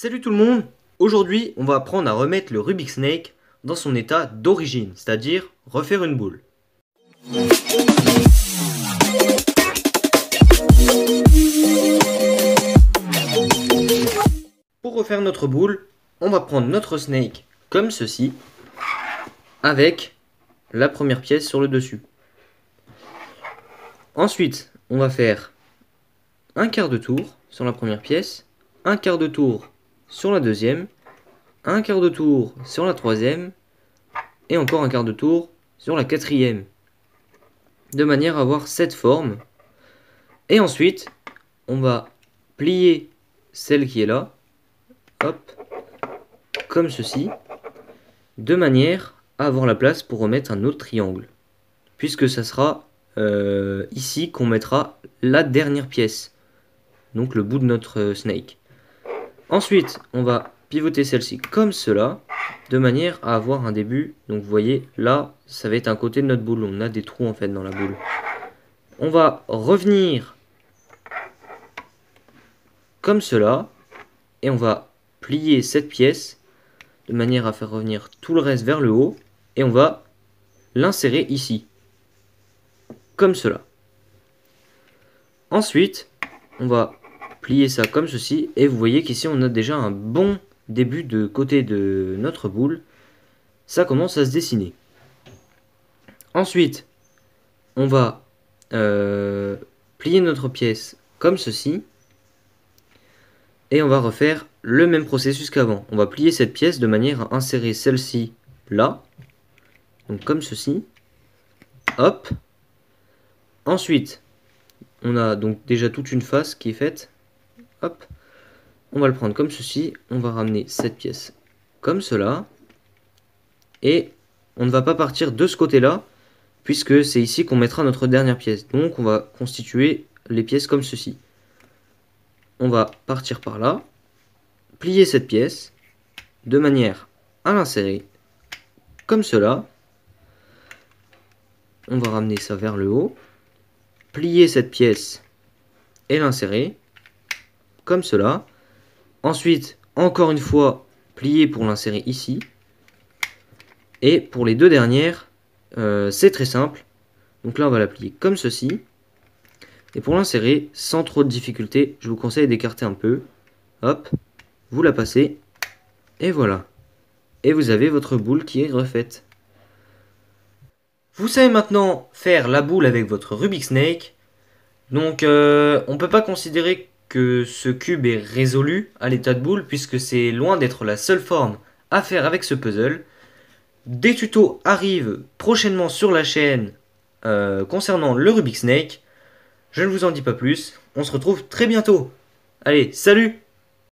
Salut tout le monde. Aujourd'hui, on va apprendre à remettre le Rubik's Snake dans son état d'origine, c'est-à-dire refaire une boule. Pour refaire notre boule, on va prendre notre Snake comme ceci, avec la première pièce sur le dessus. Ensuite, on va faire un quart de tour sur la première pièce, un quart de tour sur la deuxième, un quart de tour sur la troisième, et encore un quart de tour sur la quatrième, de manière à avoir cette forme. Et ensuite, on va plier celle qui est là, hop, comme ceci, de manière à avoir la place pour remettre un autre triangle, puisque ça sera ici qu'on mettra la dernière pièce, donc le bout de notre snake. Ensuite, on va pivoter celle-ci comme cela, de manière à avoir un début. Donc vous voyez, là, ça va être un côté de notre boule. On a des trous en fait dans la boule. On va revenir comme cela, et on va plier cette pièce, de manière à faire revenir tout le reste vers le haut, et on va l'insérer ici, comme cela. Ensuite, on va plier ça comme ceci, et vous voyez qu'ici on a déjà un bon début de côté de notre boule. Ça commence à se dessiner. Ensuite, on va plier notre pièce comme ceci, et on va refaire le même processus qu'avant. On va plier cette pièce de manière à insérer celle-ci là, donc comme ceci, hop. Ensuite, on a donc déjà toute une face qui est faite, hop. On va le prendre comme ceci, on va ramener cette pièce comme cela, et on ne va pas partir de ce côté-là, puisque c'est ici qu'on mettra notre dernière pièce. Donc on va constituer les pièces comme ceci. On va partir par là, plier cette pièce, de manière à l'insérer comme cela. On va ramener ça vers le haut, plier cette pièce et l'insérer comme cela. Ensuite, encore une fois, plier pour l'insérer ici. Et pour les deux dernières, c'est très simple. Donc là, on va la plier comme ceci. Et pour l'insérer, sans trop de difficulté, je vous conseille d'écarter un peu. Hop, vous la passez. Et voilà. Et vous avez votre boule qui est refaite. Vous savez maintenant faire la boule avec votre Rubik's Snake. Donc, on ne peut pas considérer que ce cube est résolu à l'état de boule, puisque c'est loin d'être la seule forme à faire avec ce puzzle. Des tutos arrivent prochainement sur la chaîne concernant le Rubik's Snake. Je ne vous en dis pas plus, on se retrouve très bientôt. Allez, salut!